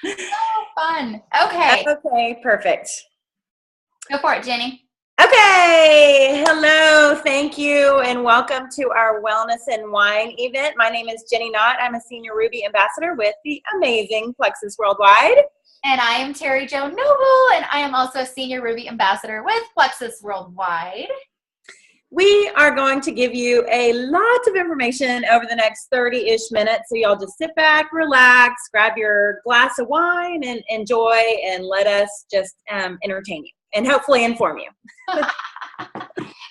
Oh, fun. Okay. Okay, perfect. Go for it, Jenny. Okay, hello, thank you, and welcome to our Wellness and Wine event. My name is Jenny Knott. I'm a Senior Ruby Ambassador with the amazing Plexus Worldwide. And I am Terry Jo Noble, and I am also a Senior Ruby Ambassador with Plexus Worldwide. We are going to give you a lot of information over the next 30-ish minutes, so y'all just sit back, relax, grab your glass of wine, and enjoy, and let us just entertain you and hopefully inform you.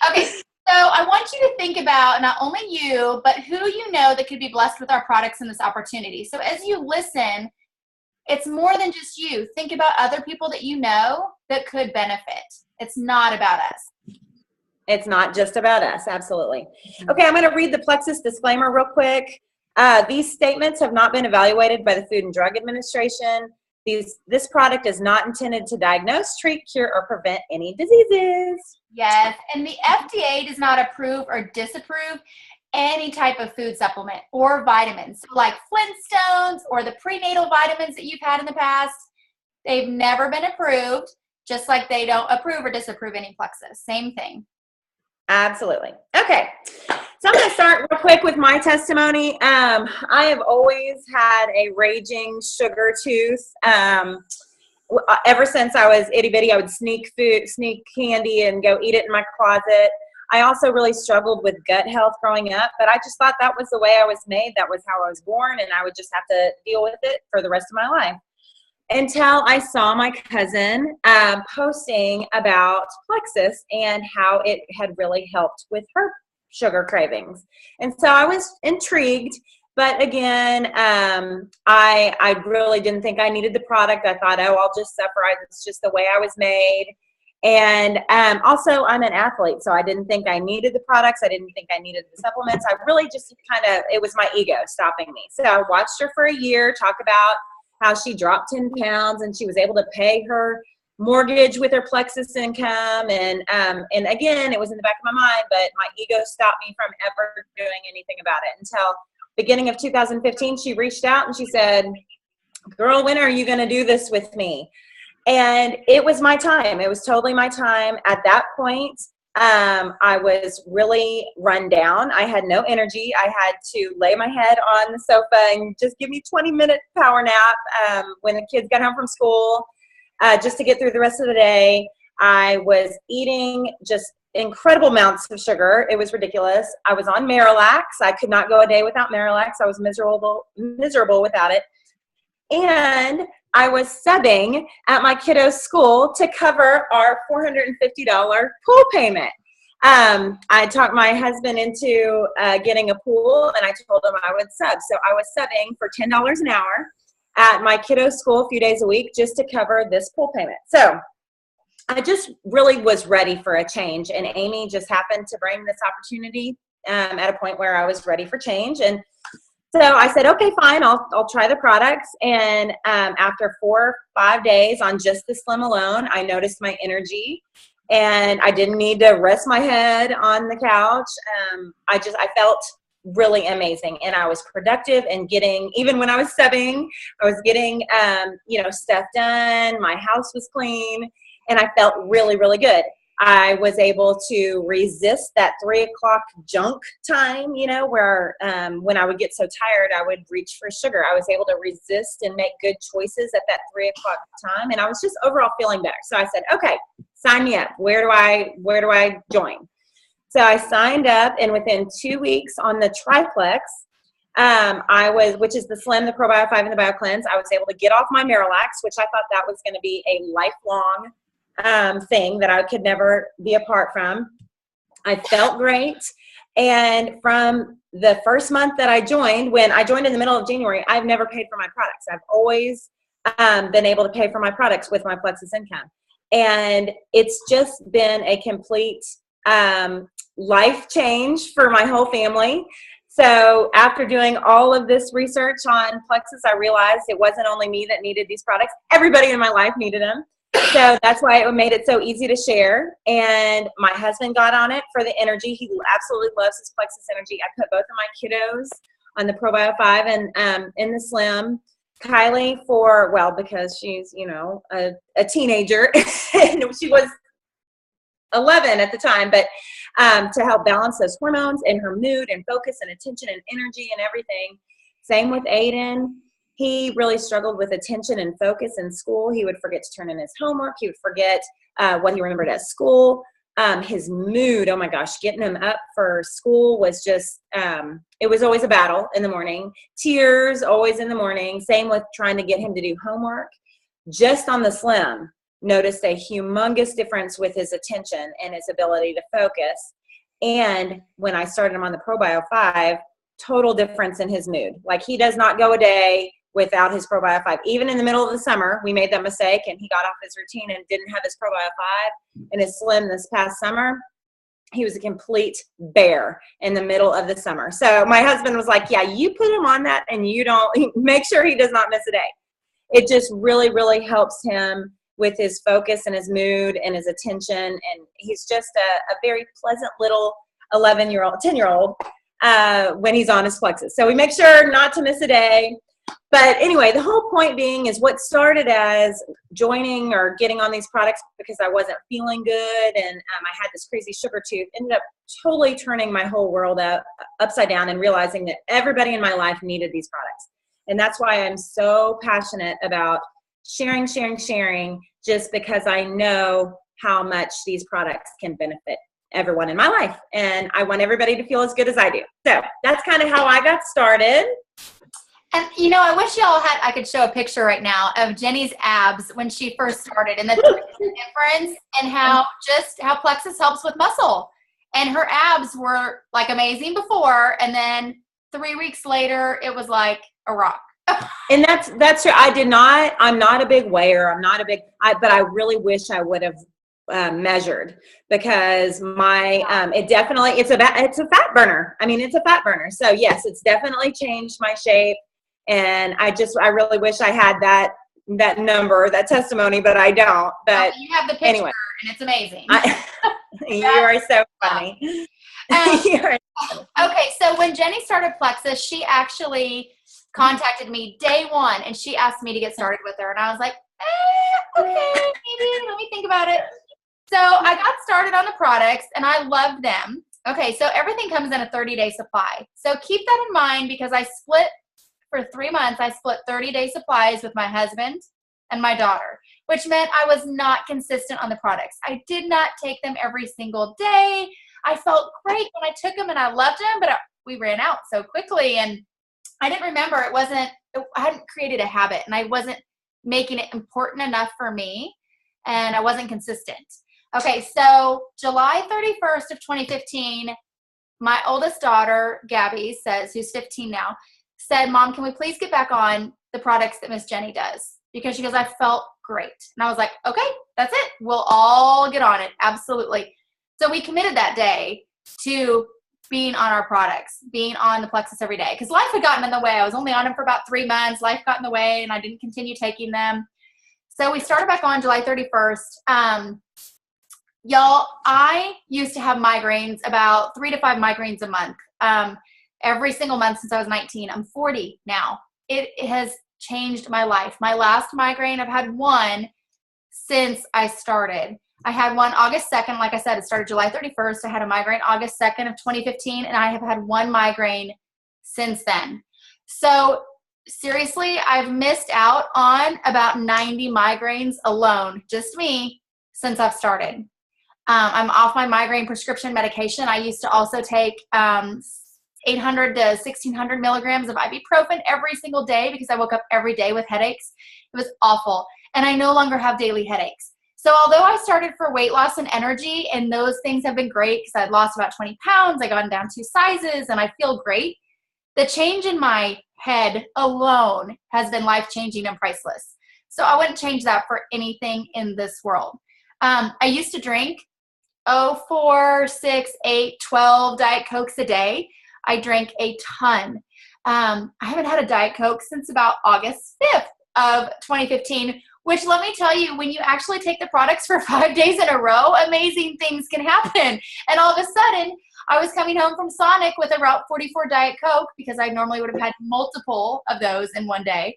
Okay, so I want you to think about not only you, but who you know that could be blessed with our products in this opportunity. So as you listen, it's more than just you. Think about other people that you know that could benefit. It's not about us. It's not just about us, absolutely. Okay, I'm going to read the Plexus disclaimer real quick. These statements have not been evaluated by the Food and Drug Administration. This product is not intended to diagnose, treat, cure, or prevent any diseases. Yes, and the FDA does not approve or disapprove any type of food supplement or vitamins. So like Flintstones or the prenatal vitamins that you've had in the past, they've never been approved, just like they don't approve or disapprove any Plexus. Same thing. Absolutely. Okay, so I'm going to start real quick with my testimony. I have always had a raging sugar tooth. Ever since I was itty bitty, I would sneak candy and go eat it in my closet. I also really struggled with gut health growing up, but I just thought that was the way I was made. That was how I was born, and I would just have to deal with it for the rest of my life. Until I saw my cousin posting about Plexus and how it had really helped with her sugar cravings. And so I was intrigued, but again, I really didn't think I needed the product. I thought, oh, I'll just suffer. It's just the way I was made. And also, I'm an athlete, so I didn't think I needed the products. I didn't think I needed the supplements. I really just it was my ego stopping me. So I watched her for a year talk about how she dropped 10 pounds and she was able to pay her mortgage with her Plexus income. And again, it was in the back of my mind, but my ego stopped me from ever doing anything about it until beginning of 2015. She reached out and she said, girl, when are you going to do this with me? And it was my time. It was totally my time. At that point, I was really run down. I had no energy. I had to lay my head on the sofa and just give me 20-minute power nap when the kids got home from school, just to get through the rest of the day. I was eating just incredible amounts of sugar. It was ridiculous. I was on Marilax. I could not go a day without Marilax. I was miserable without it. And I was subbing at my kiddo's school to cover our $450 pool payment. I talked my husband into getting a pool, and I told him I would sub. So I was subbing for $10 an hour at my kiddo's school a few days a week just to cover this pool payment. So I just really was ready for a change, and Amy just happened to bring this opportunity at a point where I was ready for change. And so I said, okay, fine, I'll try the products. And after 4 or 5 days on just the Slim alone, I noticed my energy, and I didn't need to rest my head on the couch. I felt really amazing, and I was productive and even when I was subbing, I was getting, stuff done. My house was clean, and I felt really, really good. I was able to resist that 3 o'clock junk time, where when I would get so tired, I would reach for sugar. I was able to resist and make good choices at that 3 o'clock time. And I was just overall feeling better. So I said, okay, sign me up. Where do I join? So I signed up, and within 2 weeks on the Triplex, which is the Slim, the Probio 5, and the Bio Cleanse, I was able to get off my Marilax, which I thought that was going to be a lifelong thing that I could never be apart from. I felt great. And from the first month that I joined, when I joined in the middle of January, I've never paid for my products. I've always been able to pay for my products with my Plexus income. And it's just been a complete life change for my whole family. So after doing all of this research on Plexus, I realized it wasn't only me that needed these products. Everybody in my life needed them. So that's why it made it so easy to share. And my husband got on it for the energy. He absolutely loves his Plexus energy. I put both of my kiddos on the Probio 5 and in the Slim. Kylie for, well, because she's, you know, a teenager and she was 11 at the time, but to help balance those hormones and her mood and focus and attention and energy and everything. Same with Aiden. He really struggled with attention and focus in school. He would forget to turn in his homework. He would forget what he remembered at school. His mood, oh my gosh, getting him up for school was just, it was always a battle in the morning. Tears always in the morning. Same with trying to get him to do homework. Just on the slim, noticed a humongous difference with his attention and his ability to focus. And when I started him on the ProBio 5, total difference in his mood. Like, he does not go a day without his ProBio 5. Even in the middle of the summer, we made that mistake and he got off his routine and didn't have his ProBio 5 and his slim this past summer. He was a complete bear in the middle of the summer. So my husband was like, yeah, you put him on that and you don't make sure he does not miss a day. It just really, really helps him with his focus and his mood and his attention. And he's just a very pleasant little 10-year-old when he's on his Plexus. So we make sure not to miss a day. But anyway, the whole point being is what started as joining or getting on these products because I wasn't feeling good and I had this crazy sugar tooth ended up totally turning my whole world upside down and realizing that everybody in my life needed these products. And that's why I'm so passionate about sharing, just because I know how much these products can benefit everyone in my life. And I want everybody to feel as good as I do. So that's kind of how I got started. And, you know, I wish I could show a picture right now of Jenny's abs when she first started and the difference and how Plexus helps with muscle. And her abs were like amazing before. And then 3 weeks later, it was like a rock. And that's true. I'm not a big weigher. But I really wish I would have measured because it's a fat burner. I mean, it's a fat burner. So yes, it's definitely changed my shape. And I really wish I had that number, that testimony, but I don't. But you have the picture anyway, and it's amazing. You are so funny. Okay, so when Jenny started Plexus, she actually contacted me day one, and she asked me to get started with her, and I was like, okay, maybe, let me think about it. So I got started on the products, and I loved them. Okay, so everything comes in a 30-day supply. So keep that in mind because for 3 months, I split 30-day supplies with my husband and my daughter, which meant I was not consistent on the products. I did not take them every single day. I felt great when I took them and I loved them, but we ran out so quickly and I didn't remember I hadn't created a habit and I wasn't making it important enough for me and I wasn't consistent. Okay, so July 31st of 2015, my oldest daughter, Gabby, who's 15 now, said, Mom, can we please get back on the products that Miss Jenny does? Because she goes, I felt great. And I was like, okay, that's it. We'll all get on it. Absolutely. So we committed that day to being on our products, being on the Plexus every day. Because life had gotten in the way. I was only on them for about 3 months. Life got in the way and I didn't continue taking them. So we started back on July 31st. Y'all, I used to have migraines, about 3 to 5 migraines a month. Every single month since I was 19. I'm 40 now. It has changed my life. My last migraine, I've had one since I started. I had one August 2nd. Like I said, it started July 31st. I had a migraine August 2nd of 2015, and I have had one migraine since then. So seriously, I've missed out on about 90 migraines alone, just me, since I've started. I'm off my migraine prescription medication. I used to also take 800 to 1,600 milligrams of ibuprofen every single day because I woke up every day with headaches. It was awful. And I no longer have daily headaches. So although I started for weight loss and energy, and those things have been great because I'd lost about 20 pounds, I've gone down 2 sizes, and I feel great, the change in my head alone has been life-changing and priceless. So I wouldn't change that for anything in this world. I used to drink 4, 6, 8, 12 Diet Cokes a day. I drank a ton. I haven't had a Diet Coke since about August 5th of 2015, which let me tell you, when you actually take the products for 5 days in a row, amazing things can happen. And all of a sudden, I was coming home from Sonic with a Route 44 Diet Coke because I normally would have had multiple of those in one day.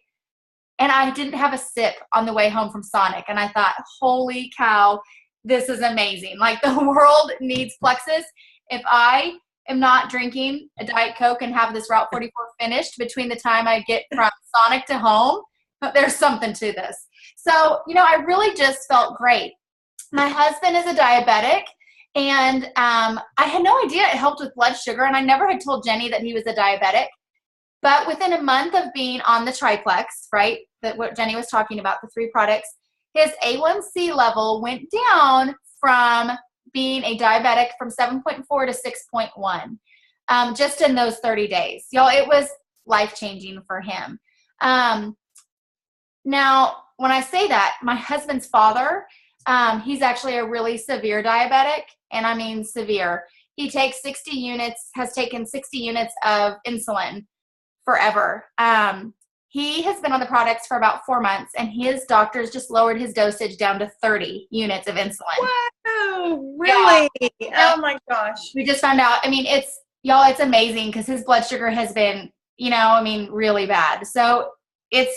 and I didn't have a sip on the way home from Sonic. And I thought, holy cow, this is amazing. Like, the world needs Plexus. If I am not drinking a Diet Coke and have this Route 44 finished between the time I get from Sonic to home, there's something to this. So, I really just felt great. My husband is a diabetic, and I had no idea it helped with blood sugar, and I never had told Jenny that he was a diabetic. But within a month of being on the triplex, right, that what Jenny was talking about, the 3 products, his A1C level went down from being a diabetic from 7.4 to 6.1, just in those 30 days. Y'all, it was life-changing for him. Now, when I say that, my husband's father, he's actually a really severe diabetic, and I mean severe. He takes has taken 60 units of insulin forever. He has been on the products for about 4 months, and his doctors just lowered his dosage down to 30 units of insulin. Wow, really? Yeah. Oh my gosh. We just found out. I mean, it's amazing because his blood sugar has been, really bad. So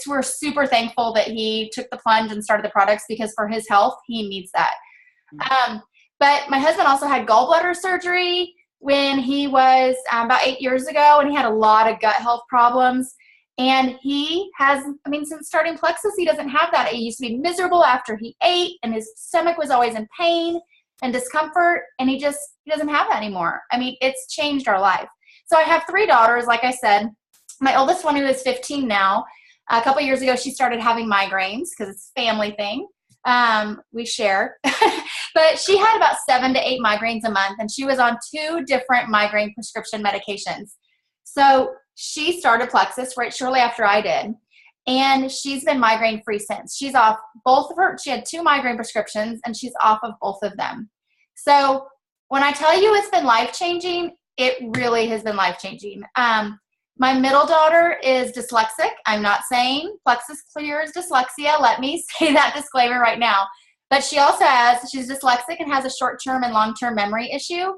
we're super thankful that he took the plunge and started the products, because for his health, he needs that. But my husband also had gallbladder surgery when he was about 8 years ago, and he had a lot of gut health problems. And he has, since starting Plexus, he doesn't have that. He used to be miserable after he ate, and his stomach was always in pain and discomfort, and he doesn't have that anymore. It's changed our life. So I have 3 daughters, like I said. My oldest one, who is 15 now, a couple years ago, she started having migraines because it's a family thing. We share. But she had about 7 to 8 migraines a month, and she was on 2 different migraine prescription medications. So she started Plexus right shortly after I did, and she's been migraine-free since. She's off she had 2 migraine prescriptions, and she's off of both of them. So when I tell you it's been life-changing, it really has been life-changing. My middle daughter is dyslexic. I'm not saying Plexus clears dyslexia. Let me say that disclaimer right now. But she's dyslexic and has a short-term and long-term memory issue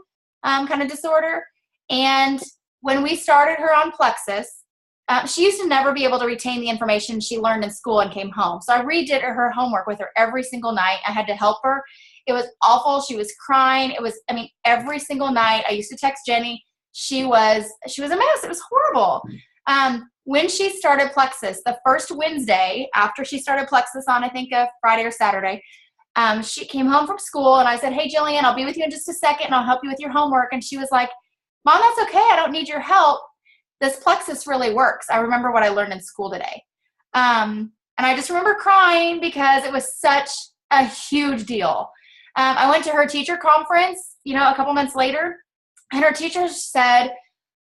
kind of disorder. And when we started her on Plexus, she used to never be able to retain the information she learned in school and came home. So I redid her homework with her every single night. I had to help her. It was awful. She was crying. Every single night. I used to text Jenny. She was a mess. It was horrible. When she started Plexus, the first Wednesday after she started Plexus on, I think, a Friday or Saturday, she came home from school, and I said, "Hey, Jillian, I'll be with you in just a second, and I'll help you with your homework." And she was like, "Mom, that's okay. I don't need your help. This Plexus really works. I remember what I learned in school today." And I just remember crying because it was such a huge deal. I went to her teacher conference, a couple months later, and her teacher said,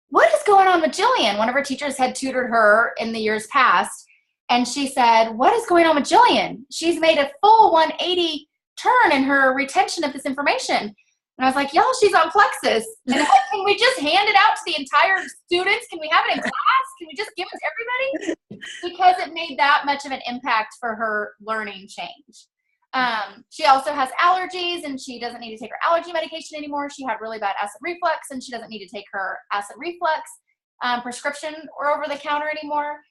"What is going on with Jillian?" One of her teachers had tutored her in the years past. And she said, "What is going on with Jillian? She's made a full 180 turn in her retention of this information." And I was like, "Y'all, she's on Plexus. And can we just hand it out to the entire students? Can we have it in class? Can we just give it to everybody?" Because it made that much of an impact for her learning change. She also has allergies, and she doesn't need to take her allergy medication anymore. She had really bad acid reflux, and she doesn't need to take her acid reflux prescription or over the counter anymore.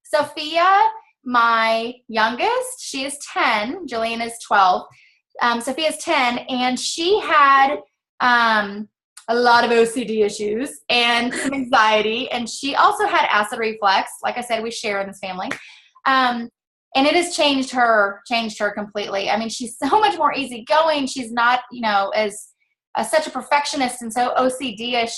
Sophia, my youngest, she is 10. Jillian is 12. Sophia is 10, and she had a lot of OCD issues and some anxiety, and she also had acid reflux. Like I said, we share in this family. And it has changed her completely. She's so much more easygoing. She's not, as such a perfectionist and so OCD-ish,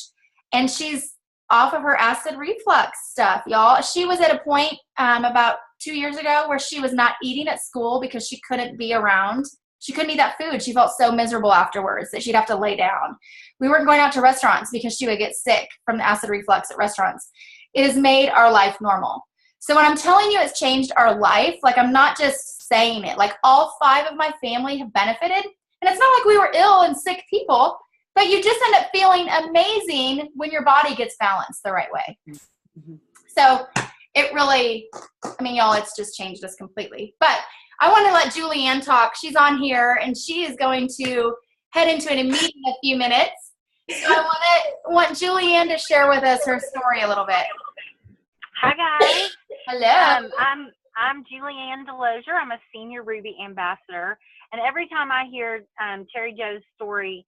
and she's off of her acid reflux stuff, y'all. She was at a point about 2 years ago where she was not eating at school because she couldn't be around. She couldn't eat that food. She felt so miserable afterwards that she'd have to lay down. We weren't going out to restaurants because she would get sick from the acid reflux at restaurants. It has made our life normal. So when I'm telling you it's changed our life, I'm not just saying it. All 5 of my family have benefited. And it's not like we were ill and sick people. But you just end up feeling amazing when your body gets balanced the right way. Mm-hmm. So it really, y'all, it's just changed us completely. But I want to let Julianne talk. She's on here, and she is going to head into an meeting in a few minutes. So I want Julianne to share with us her story a little bit. Hi, guys. Hello. I'm Julianne Delosier. I'm a senior Ruby ambassador. And every time I hear Terry Jo's story,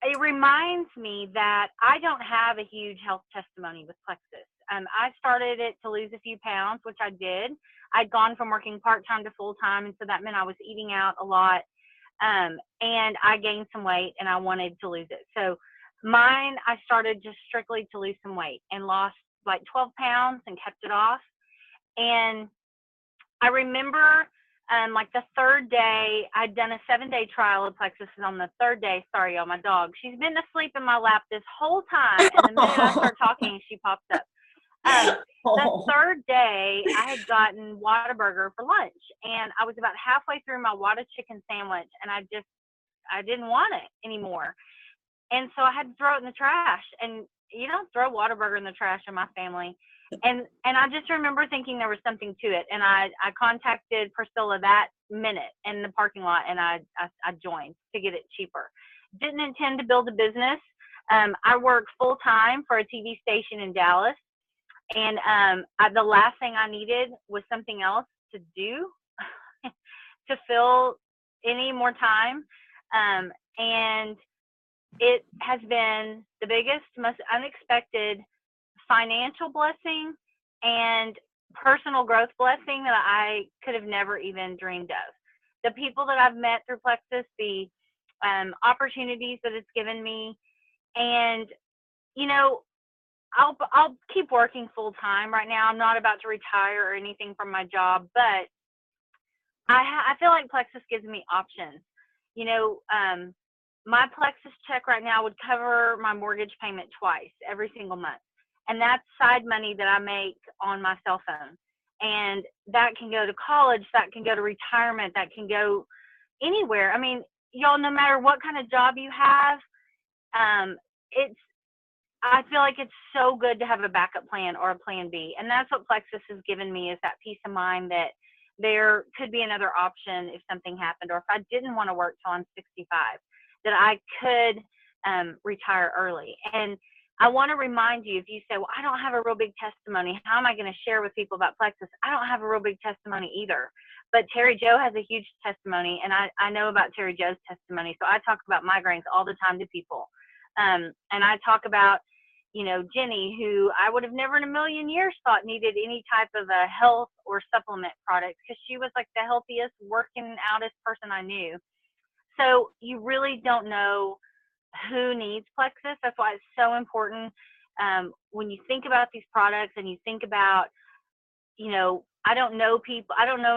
it reminds me that I don't have a huge health testimony with Plexus. I started it to lose a few pounds, which I did. I'd gone from working part-time to full-time, and so that meant I was eating out a lot. And I gained some weight, and I wanted to lose it. So mine, I started just strictly to lose some weight and lost like 12 pounds and kept it off. And I remember like the third day, I'd done a 7-day trial of Plexus, and on the third day, sorry, y'all, my dog, she's been asleep in my lap this whole time, and the minute I start talking, she pops up. The third day, I had gotten Whataburger for lunch, and I was about halfway through my Whata chicken sandwich, and I didn't want it anymore. And so I had to throw it in the trash, and you don't throw Whataburger in the trash in my family. And I just remember thinking there was something to it, and I contacted Priscilla that minute in the parking lot, and I joined to get it cheaper. Didn't intend to build a business. I worked full time for a TV station in Dallas, and the last thing I needed was something else to do to fill any more time. And it has been the biggest, most unexpected financial blessing and personal growth blessing that I could have never even dreamed of. The people that I've met through Plexus, the opportunities that it's given me, and you know, I'll keep working full time. Right now, I'm not about to retire or anything from my job, but I feel like Plexus gives me options. You know, my Plexus check right now would cover my mortgage payment twice every single month. And that's side money that I make on my cell phone. And that can go to college, that can go to retirement, that can go anywhere. I mean, y'all, no matter what kind of job you have, I feel like it's so good to have a backup plan or a plan B. And that's what Plexus has given me, is that peace of mind that there could be another option if something happened, or if I didn't want to work till I'm 65, that I could retire early. And I want to remind you, if you say, well, I don't have a real big testimony, how am I going to share with people about Plexus? I don't have a real big testimony either. But Terry Jo has a huge testimony, and I know about Terry Jo's testimony. So I talk about migraines all the time to people. And I talk about, you know, Jenny, who I would have never in a million years thought needed any type of a health or supplement product, because she was like the healthiest, working outest person I knew. So you really don't know who needs Plexus. That's why it's so important when you think about these products and you think about, you know, I don't know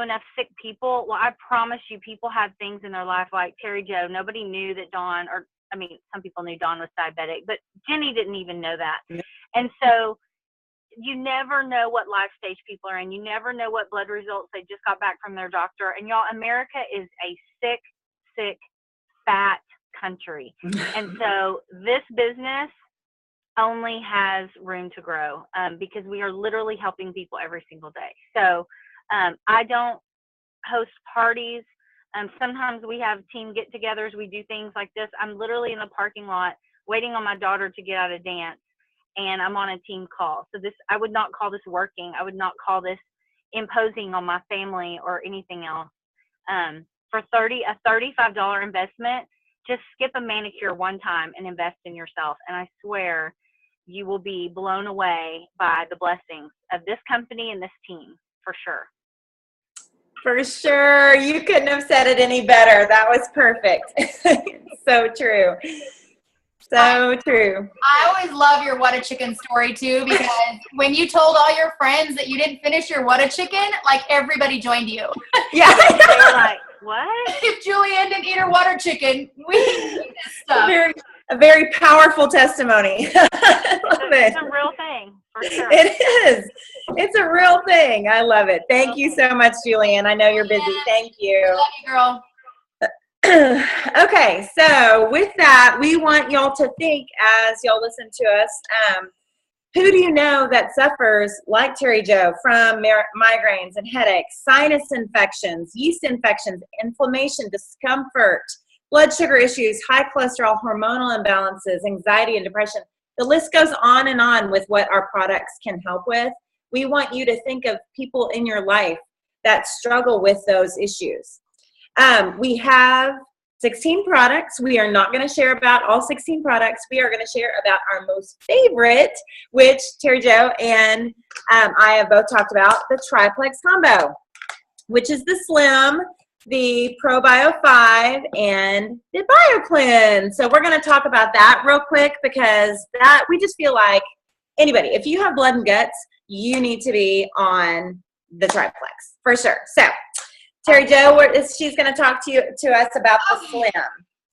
enough sick people. Well, I promise you, people have things in their life like Terry Jo. Nobody knew that Dawn, or I mean, some people knew Dawn was diabetic, but Jenny didn't even know that. And so you never know what life stage people are in. You never know what blood results they just got back from their doctor. And y'all, America is a sick, fat country. And so this business only has room to grow because we are literally helping people every single day. So I don't host parties. Sometimes we have team get-togethers. We do things like this. I'm literally in the parking lot waiting on my daughter to get out of dance, and I'm on a team call. So this, I would not call this working. I would not call this imposing on my family or anything else. For a $35 investment, just skip a manicure one time and invest in yourself. And I swear you will be blown away by the blessings of this company and this team, for sure. For sure. You couldn't have said it any better. That was perfect. So true. So true. I always love your Whata chicken story too, because when you told all your friends that you didn't finish your Whata chicken, like everybody joined you. Yeah. They were like, what? If Julianne didn't eat her Whata chicken, we need this stuff. A very powerful testimony. I love it. It's a real thing, for sure. It is. It's a real thing. I love it. Thank you so much, Julianne. I know you're busy. Thank you. Love you, girl. Okay, so with that, we want y'all to think, as y'all listen to us, who do you know that suffers, like Terry Jo, from migraines and headaches, sinus infections, yeast infections, inflammation, discomfort, blood sugar issues, high cholesterol, hormonal imbalances, anxiety and depression? The list goes on and on with what our products can help with. We want you to think of people in your life that struggle with those issues. We have 16 products. We are not going to share about all 16 products. We are going to share about our most favorite, which Terry Jo and I have both talked about, the Triplex Combo, which is the Slim, the ProBio 5, and the BioCleanse. So we're going to talk about that real quick because that we just feel like anybody, if you have blood and guts, you need to be on the Triplex for sure. So Terry Jo, she's going to talk to us about the Slim.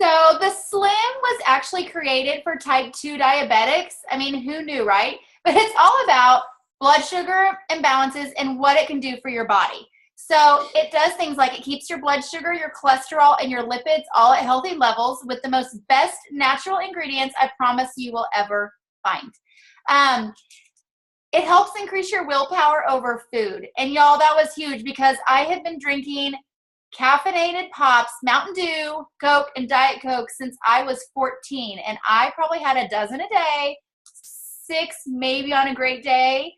So the Slim was actually created for type 2 diabetics. I mean, who knew, right? But it's all about blood sugar imbalances and what it can do for your body. So it does things like it keeps your blood sugar, your cholesterol, and your lipids all at healthy levels with the most best natural ingredients I promise you will ever find. It helps increase your willpower over food. And y'all, that was huge because I had been drinking caffeinated pops, Mountain Dew, Coke, and Diet Coke since I was 14. And I probably had a dozen a day, 6 maybe on a great day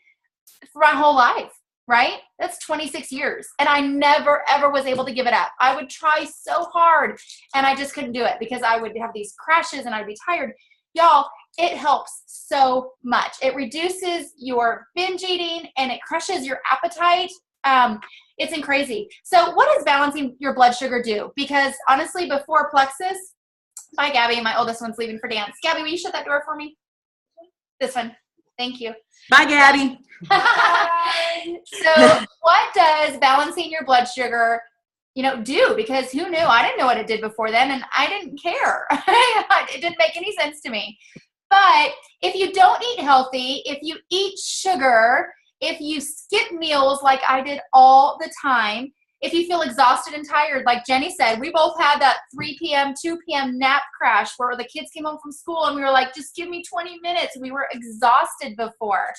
for my whole life, right? That's 26 years. And I never, ever was able to give it up. I would try so hard and I just couldn't do it because I would have these crashes and I'd be tired. Y'all, it helps so much. It reduces your binge eating and it crushes your appetite. It's crazy. So what does balancing your blood sugar do? Because honestly, before Plexus, bye Gabby, my oldest one's leaving for dance. Gabby, will you shut that door for me? This one. Thank you. Bye, Gabby. So what does balancing your blood sugar do? Because who knew? I didn't know what it did before then, and I didn't care. It didn't make any sense to me. But if you don't eat healthy, if you eat sugar, if you skip meals like I did all the time, if you feel exhausted and tired, like Jenny said, we both had that 3 p.m., 2 p.m. nap crash where the kids came home from school and we were like, just give me 20 minutes. We were exhausted before.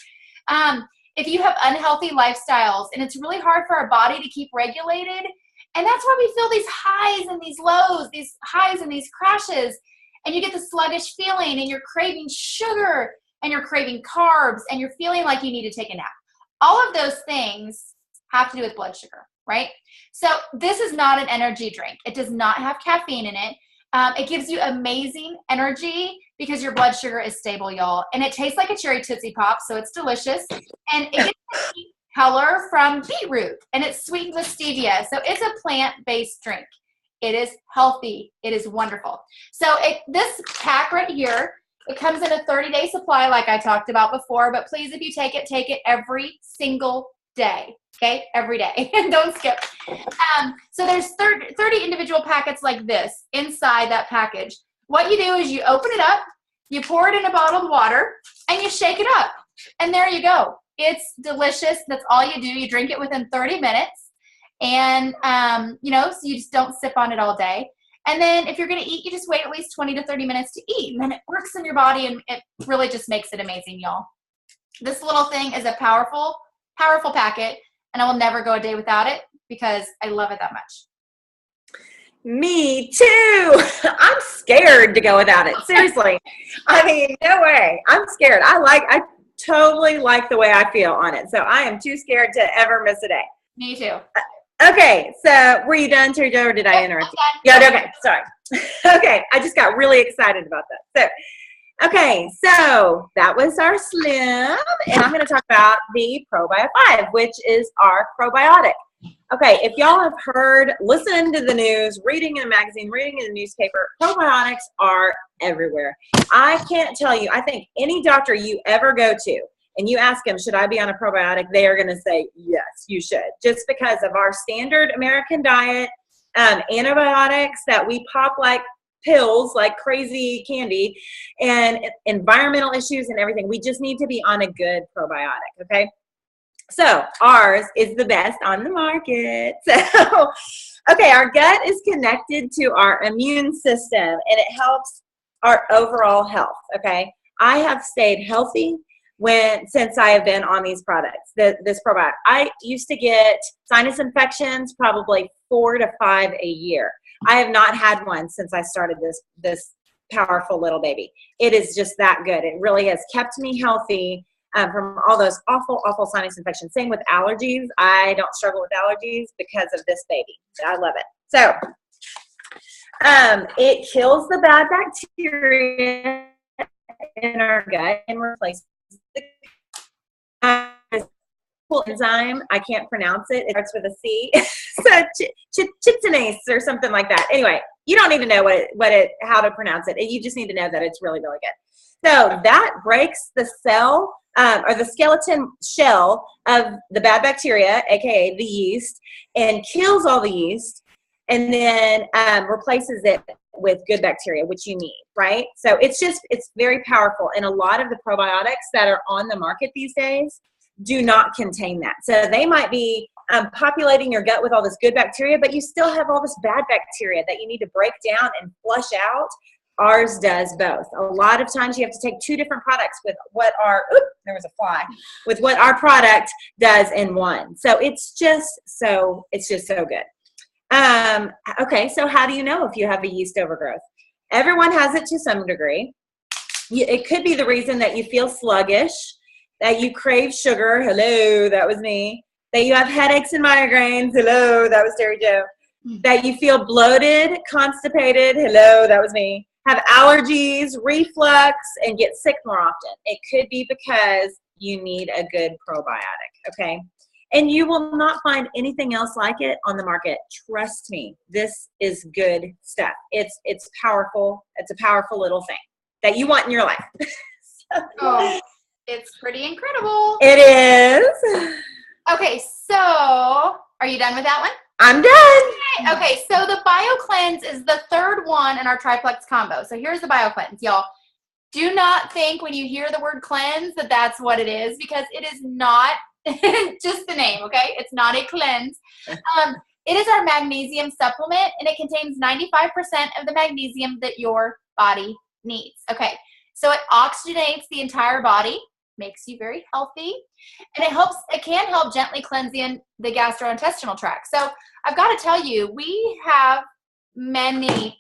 If you have unhealthy lifestyles and it's really hard for our body to keep regulated, and that's why we feel these highs and these lows, these highs and these crashes, and you get the sluggish feeling and you're craving sugar and you're craving carbs and you're feeling like you need to take a nap. All of those things have to do with blood sugar, right? So this is not an energy drink. It does not have caffeine in it. It gives you amazing energy because your blood sugar is stable, y'all. And it tastes like a cherry Tootsie Pop, so it's delicious. And it gets color from beetroot, and it's sweetened with stevia. So it's a plant-based drink. It is healthy. It is wonderful. So this pack right here, it comes in a 30-day supply like I talked about before, but please, if you take it every single day, okay? Every day. Don't skip. So there's 30 individual packets like this inside that package. What you do is you open it up, you pour it in a bottled water, and you shake it up. And there you go. It's delicious. That's all you do. You drink it within 30 minutes. And, so you just don't sip on it all day. And then if you're going to eat, you just wait at least 20 to 30 minutes to eat. And then it works in your body, and it really just makes it amazing, y'all. This little thing is a powerful, powerful packet, and I will never go a day without it because I love it that much. Me too. I'm scared to go without it. Seriously. I mean, no way. I'm scared. I totally like the way I feel on it. So I am too scared to ever miss a day. Me too. Okay. So were you done, Terry Jo, or did I interrupt you? Yeah. Okay. Sorry. Okay. I just got really excited about that. So that was our Slim. And I'm going to talk about the ProBio 5, which is our probiotic. Okay, if y'all have heard, listened to the news, reading in a magazine, reading in a newspaper, probiotics are everywhere. I can't tell you, I think any doctor you ever go to and you ask them, should I be on a probiotic? They are going to say, yes, you should. Just because of our standard American diet, antibiotics that we pop like pills, like crazy candy, and environmental issues and everything. We just need to be on a good probiotic, okay? So ours is the best on the market. So, okay, our gut is connected to our immune system, and it helps our overall health, okay? I have stayed healthy since I have been on these products, this probiotic. I used to get sinus infections probably 4 to 5 a year. I have not had one since I started this powerful little baby. It is just that good. It really has kept me healthy. from all those awful sinus infections. Same with allergies. I don't struggle with allergies because of this baby. I love it. So it kills the bad bacteria in our gut and replaces the enzyme. I can't pronounce it. It starts with a C. So chitинase or something like that. Anyway, you don't need to know how to pronounce it. You just need to know that it's really, really good. So that breaks the cell or the skeleton shell of the bad bacteria, aka the yeast, and kills all the yeast, and then replaces it with good bacteria, which you need, right? So it's very powerful. And a lot of the probiotics that are on the market these days do not contain that. So they might be populating your gut with all this good bacteria, but you still have all this bad bacteria that you need to break down and flush out. Ours does both. A lot of times you have to take two different products with what there was a fly, with what our product does in one. So it's just so good. Okay, so how do you know if you have a yeast overgrowth? Everyone has it to some degree. It could be the reason that you feel sluggish, that you crave sugar. Hello, that was me. That you have headaches and migraines. Hello, that was Terry Jo. That you feel bloated, constipated. Hello, that was me. Have allergies, reflux, and get sick more often. It could be because you need a good probiotic, okay? And you will not find anything else like it on the market. Trust me, this is good stuff. It's powerful. It's a powerful little thing that you want in your life. Oh, it's pretty incredible. It is. Okay, so are you done with that one? I'm done. Okay, so the BioCleanse is the third one in our triplex combo. So here's the BioCleanse, y'all. Do not think when you hear the word cleanse that that's what it is, because it is not just the name, okay? It's not a cleanse. It is our magnesium supplement, and it contains 95% of the magnesium that your body needs. Okay, so it oxygenates the entire body, makes you very healthy, and it can help gently cleanse the gastrointestinal tract. So I've got to tell you, we have many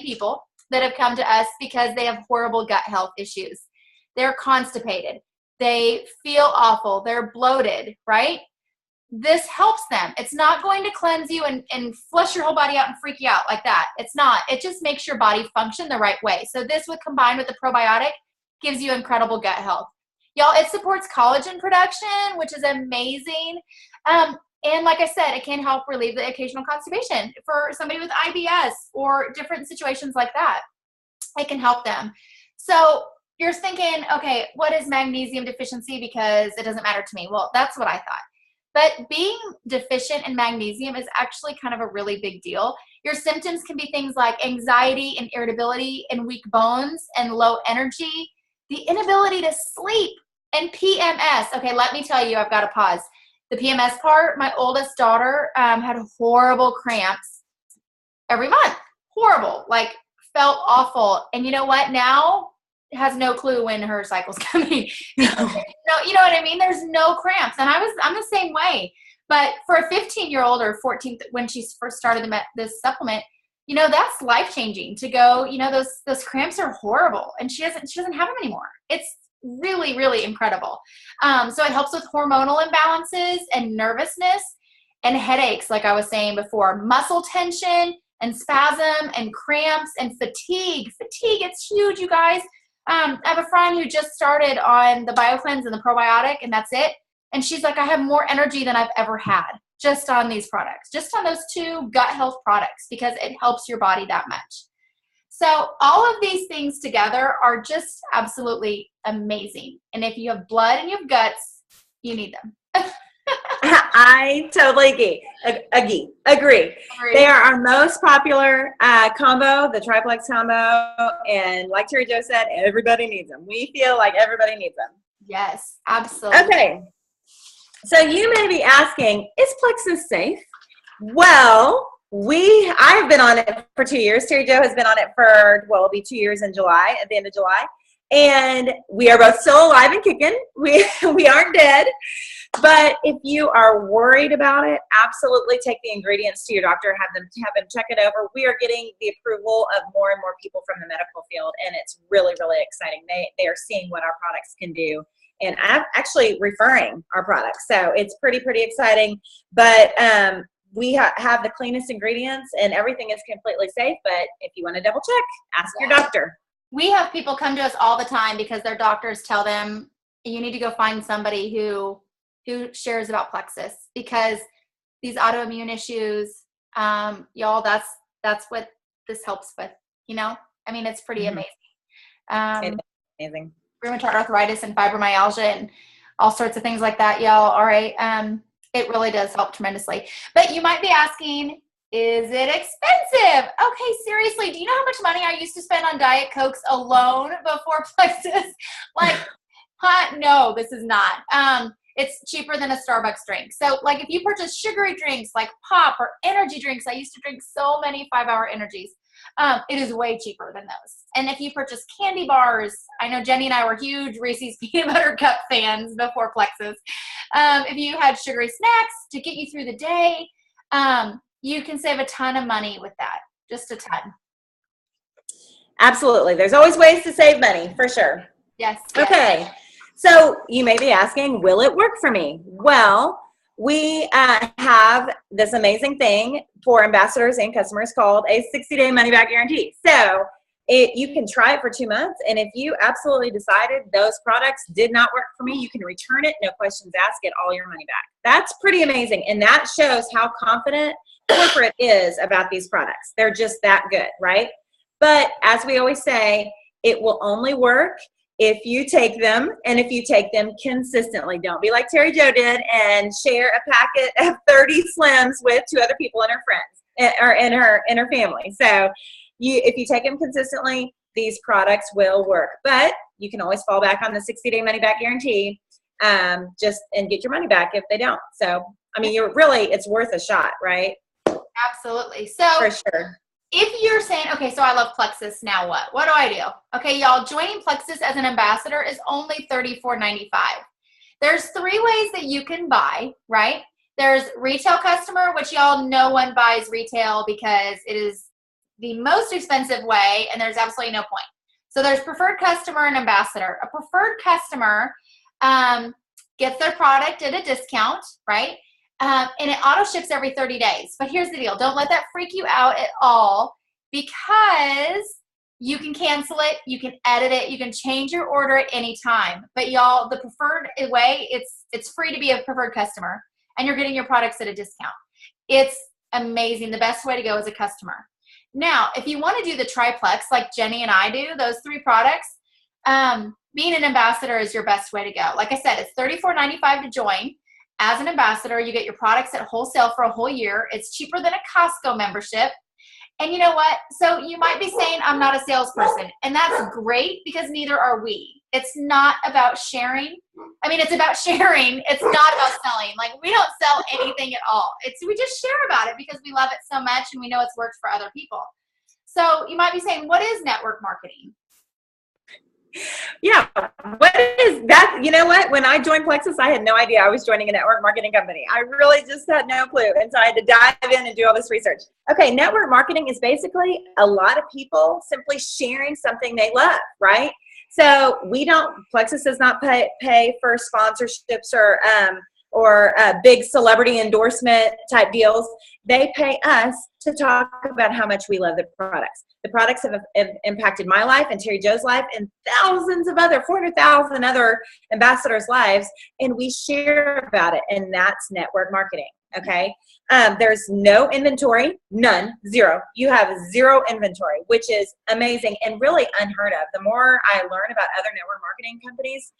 people that have come to us because they have horrible gut health issues. They're constipated. They feel awful. They're bloated, right? This helps them. It's not going to cleanse you and flush your whole body out and freak you out like that. It's not. It just makes your body function the right way. So this, would combine with the probiotic, gives you incredible gut health. Y'all, it supports collagen production, which is amazing. And like I said, it can help relieve the occasional constipation for somebody with IBS or different situations like that. It can help them. So you're thinking, okay, what is magnesium deficiency? Because it doesn't matter to me. Well, that's what I thought. But being deficient in magnesium is actually kind of a really big deal. Your symptoms can be things like anxiety and irritability and weak bones and low energy, the inability to sleep, and PMS. Okay, let me tell you, I've got to pause. The PMS part, my oldest daughter had horrible cramps every month. Horrible, like felt awful. And you know what? Now has no clue when her cycle's coming. No, you know what I mean? There's no cramps. And I'm the same way. But for a 15-year-old or 14, when she first started this supplement, you know, that's life-changing to go, you know, those cramps are horrible. And she doesn't have them anymore. It's really, really incredible. So it helps with hormonal imbalances and nervousness and headaches, like I was saying before, muscle tension and spasm and cramps and fatigue. Fatigue, it's huge, you guys. I have a friend who just started on the BioCleanse and the probiotic, and that's it. And she's like, I have more energy than I've ever had just on these products, just on those two gut health products, because it helps your body that much. So all of these things together are just absolutely amazing. And if you have blood and you have guts, you need them. I totally agree. They are our most popular combo, the triplex combo. And like Terry Jo said, everybody needs them. We feel like everybody needs them. Yes, absolutely. Okay. So you may be asking, is Plexus safe? Well, I've been on it for 2 years. Terry Jo has been on it for, it'll be 2 years in July, at the end of July. And we are both still alive and kicking. We aren't dead. But if you are worried about it, absolutely take the ingredients to your doctor, have them check it over. We are getting the approval of more and more people from the medical field, and it's really, really exciting. They are seeing what our products can do, and I'm actually referring our products. So it's pretty exciting. But we have the cleanest ingredients and everything is completely safe. But if you want to double check, ask your doctor. We have people come to us all the time because their doctors tell them you need to go find somebody who shares about Plexus, because these autoimmune issues, y'all, that's what this helps with, you know? I mean, it's pretty amazing. It's amazing. Rheumatoid arthritis and fibromyalgia and all sorts of things like that, y'all. All right. It really does help tremendously. But you might be asking, is it expensive? Okay, seriously, do you know how much money I used to spend on Diet Cokes alone before Plexus? Like, no, this is not. It's cheaper than a Starbucks drink. So, like, if you purchase sugary drinks like pop or energy drinks, I used to drink so many 5-hour energies. It is way cheaper than those. And if you purchase candy bars, I know Jenny and I were huge Reese's Peanut Butter Cup fans before Plexus. If you had sugary snacks to get you through the day, you can save a ton of money with that. Just a ton. Absolutely. There's always ways to save money, for sure. Yes. Okay. So you may be asking, will it work for me? Well, we have this amazing thing for ambassadors and customers called a 60-day money-back guarantee. So you can try it for 2 months, and if you absolutely decided those products did not work for me, you can return it, no questions asked, get all your money back. That's pretty amazing, and that shows how confident corporate is about these products. They're just that good, right? But as we always say, it will only work if you take them, and if you take them consistently. Don't be like Terry Jo did and share a packet of 30 Slims with 2 other people and her friends, or in her family. So if you take them consistently, these products will work. But you can always fall back on the 60-day money-back guarantee, and get your money back if they don't. So, I mean, it's worth a shot, right? Absolutely. So for sure. If you're saying, okay, so I love Plexus, now what? What do I do? Okay, y'all, joining Plexus as an ambassador is only $34.95. There's 3 ways that you can buy, right? There's retail customer, which y'all, no one buys retail because it is the most expensive way, and there's absolutely no point. So there's preferred customer and ambassador. A preferred customer gets their product at a discount, right? And it auto ships every 30 days. But here's the deal. Don't let that freak you out at all, because you can cancel it, you can edit it, you can change your order at any time. But y'all, the preferred way, it's free to be a preferred customer, and you're getting your products at a discount. It's amazing. The best way to go as a customer. Now, if you want to do the triplex like Jenny and I do, those 3 products, being an ambassador is your best way to go. Like I said, it's $34.95 to join. As an ambassador, you get your products at wholesale for a whole year. It's cheaper than a Costco membership. And you know what? So you might be saying, I'm not a salesperson. And that's great, because neither are we. It's not about sharing. I mean, it's about sharing. It's not about selling. Like, we don't sell anything at all. We just share about it because we love it so much and we know it's worked for other people. So you might be saying, what is network marketing? Yeah, what is that? You know what? When I joined Plexus, I had no idea I was joining a network marketing company. I really just had no clue. And so I had to dive in and do all this research. Okay, network marketing is basically a lot of people simply sharing something they love, right? So Plexus does not pay for sponsorships or big celebrity endorsement type deals. They pay us to talk about how much we love the products. The products have impacted my life and Terry Jo's life and thousands of 400,000 other ambassadors' lives, and we share about it, and that's network marketing, okay? There's no inventory, none, 0. You have 0 inventory, which is amazing and really unheard of. The more I learn about other network marketing companies,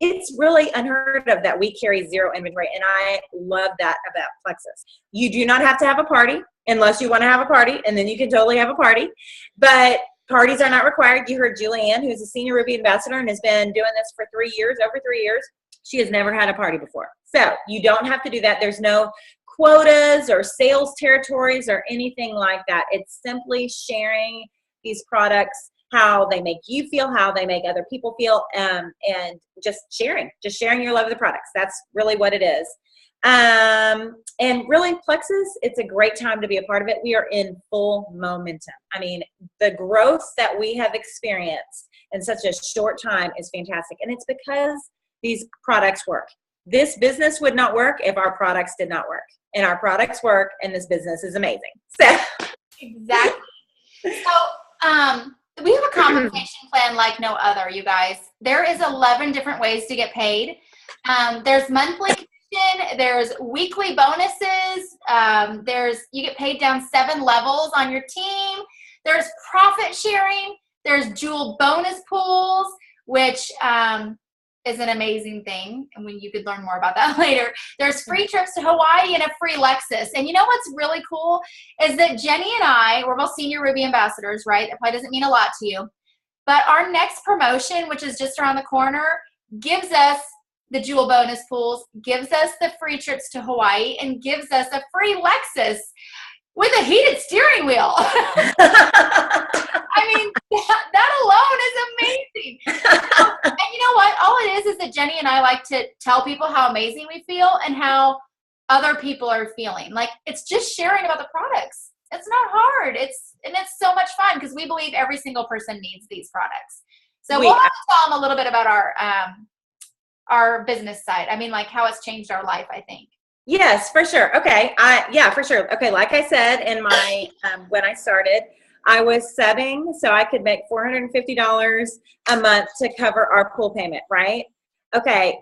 it's really unheard of that we carry 0 inventory, and I love that about Plexus. You do not have to have a party unless you want to have a party, and then you can totally have a party, but parties are not required. You heard Julianne, who's a senior Ruby ambassador and has been doing this for over 3 years. She has never had a party before. So you don't have to do that. There's no quotas or sales territories or anything like that. It's simply sharing these products, how they make you feel, how they make other people feel, and just sharing your love of the products. That's really what it is. And really, Plexus, it's a great time to be a part of it. We are in full momentum. I mean, the growth that we have experienced in such a short time is fantastic. And it's because these products work. This business would not work if our products did not work. And our products work, and this business is amazing. So exactly. So we have a compensation plan like no other, you guys. There is 11 different ways to get paid. There's monthly commission, there's weekly bonuses, you get paid down 7 levels on your team. There's profit sharing. There's jewel bonus pools, which is an amazing thing. And you could learn more about that later. There's free trips to Hawaii and a free Lexus. And you know what's really cool is that Jenny and I, we're both senior Ruby ambassadors, right? That probably doesn't mean a lot to you. But our next promotion, which is just around the corner, gives us the jewel bonus pools, gives us the free trips to Hawaii, and gives us a free Lexus with a heated steering wheel. I mean, that alone is amazing. And you know what? All it is that Jenny and I like to tell people how amazing we feel and how other people are feeling. Like, it's just sharing about the products. It's not hard. It's so much fun because we believe every single person needs these products. So we'll have to tell them a little bit about our business side. I mean, like how it's changed our life, I think. Yes, for sure. Okay. Yeah, for sure. Okay. Like I said, in my, when I started, I was subbing, so I could make $450 a month to cover our pool payment, right? Okay.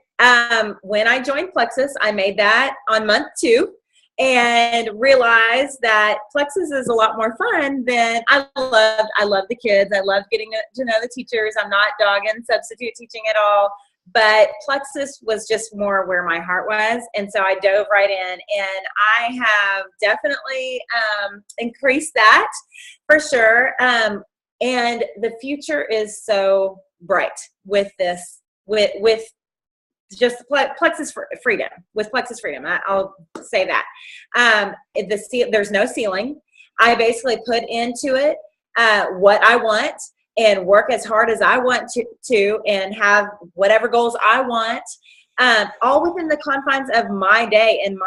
When I joined Plexus, I made that on month 2 and realized that Plexus is a lot more fun than I love the kids. I love getting to know the teachers. I'm not dogging substitute teaching at all. But Plexus was just more where my heart was. And so I dove right in, and I have definitely increased that for sure. And the future is so bright with this, with just Plexus Freedom, with Plexus Freedom. I'll say that. There's no ceiling. I basically put into it what I want, and work as hard as I want to and have whatever goals I want, all within the confines of my day and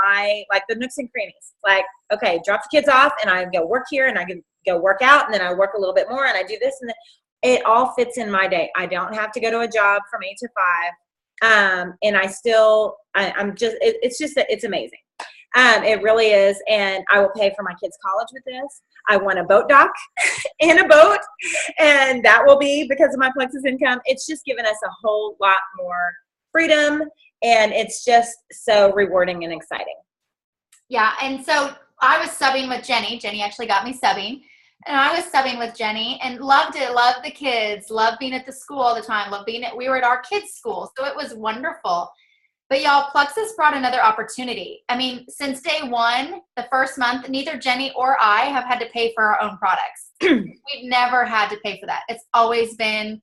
like the nooks and crannies. Like, okay, drop the kids off and I go work here and I can go work out and then I work a little bit more and I do this and then it all fits in my day. I don't have to go to a job from 8 to 5. And it's amazing. It really is. And I will pay for my kids' college with this. I want a boat dock and a boat, and that will be because of my Plexus income. It's just given us a whole lot more freedom, and it's just so rewarding and exciting. Yeah, and so I was subbing with Jenny. Jenny actually got me subbing, and I was subbing with Jenny and loved it, loved the kids, loved being at the school all the time, we were at our kids' school, so it was wonderful. But y'all, Plexus brought another opportunity. I mean, since day one, the first month, neither Jenny or I have had to pay for our own products. We've never had to pay for that. It's always been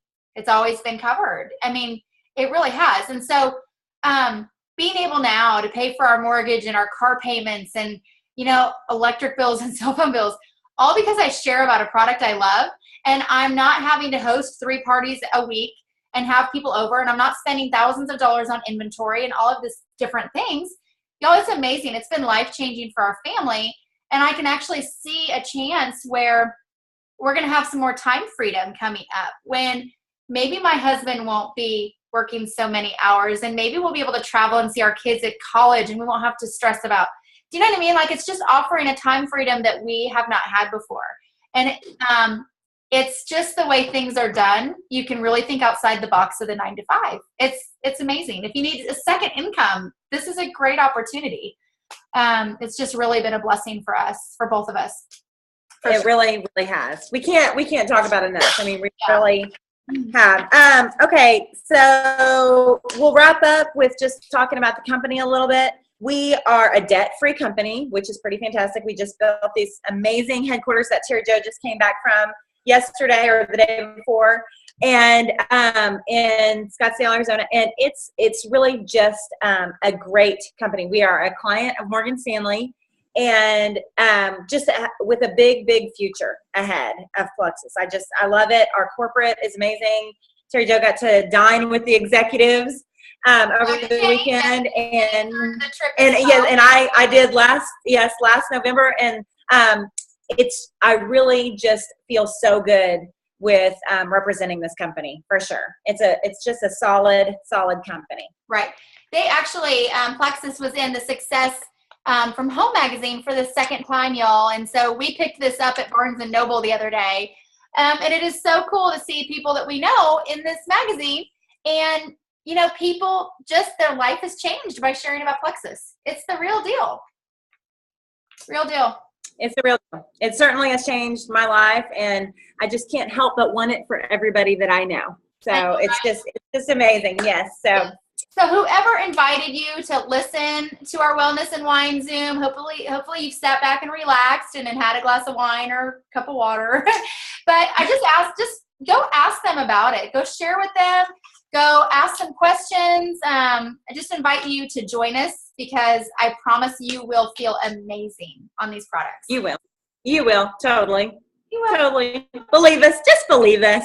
covered. I mean, it really has. And so being able now to pay for our mortgage and our car payments and, electric bills and cell phone bills, all because I share about a product I love, and I'm not having to host 3 parties a week and have people over, and I'm not spending thousands of dollars on inventory and all of this different things. Y'all, it's amazing. It's been life-changing for our family, and I can actually see a chance where we're going to have some more time freedom coming up when maybe my husband won't be working so many hours, and maybe we'll be able to travel and see our kids at college, and we won't have to stress about, do you know what I mean? Like, it's just offering a time freedom that we have not had before. And it's just the way things are done. You can really think outside the box of the 9 to 5. It's amazing. If you need a second income, this is a great opportunity. It's just really been a blessing for us, for both of us. It really, really has. We can't talk about it enough. I mean, we really have. Okay, so we'll wrap up with just talking about the company a little bit. We are a debt-free company, which is pretty fantastic. We just built these amazing headquarters that Terry Jo just came back from yesterday or the day before, and in Scottsdale, Arizona, and it's really just a great company. We are a client of Morgan Stanley, and just with a big, big future ahead of Plexus. I love it. Our corporate is amazing. Terry Jo got to dine with the executives over the weekend, and yes, and I did last November, and I really just feel so good with representing this company for sure. It's just a solid company. Right. They actually Plexus was in the Success from Home magazine for the second time, y'all, and so we picked this up at Barnes and Noble the other day, and it is so cool to see people that we know in this magazine, and you know, people just their life has changed by sharing about Plexus. It's the real deal. Real deal. It's the real deal. It certainly has changed my life, and I just can't help but want it for everybody that I know. So it's just amazing. Yes. So whoever invited you to listen to our Wellness and Wine Zoom, hopefully you've sat back and relaxed and then had a glass of wine or a cup of water. But I just go ask them about it. Go share with them. Go ask some questions. I just invite you to join us because I promise you will feel amazing on these products. You will. You will. Totally. You will. Totally. Believe us. Just believe us.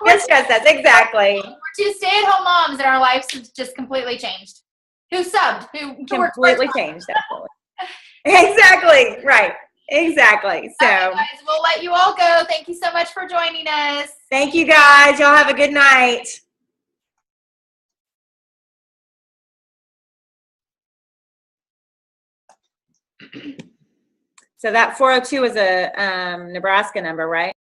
Just trust us. Exactly. We're two stay-at-home moms and our lives have just completely changed. Who subbed? Who completely changed. Absolutely. Exactly. Right. Exactly. So all right, guys, we'll let you all go. Thank you so much for joining us. Thank you guys. Y'all have a good night. So that 402 is a Nebraska number, right?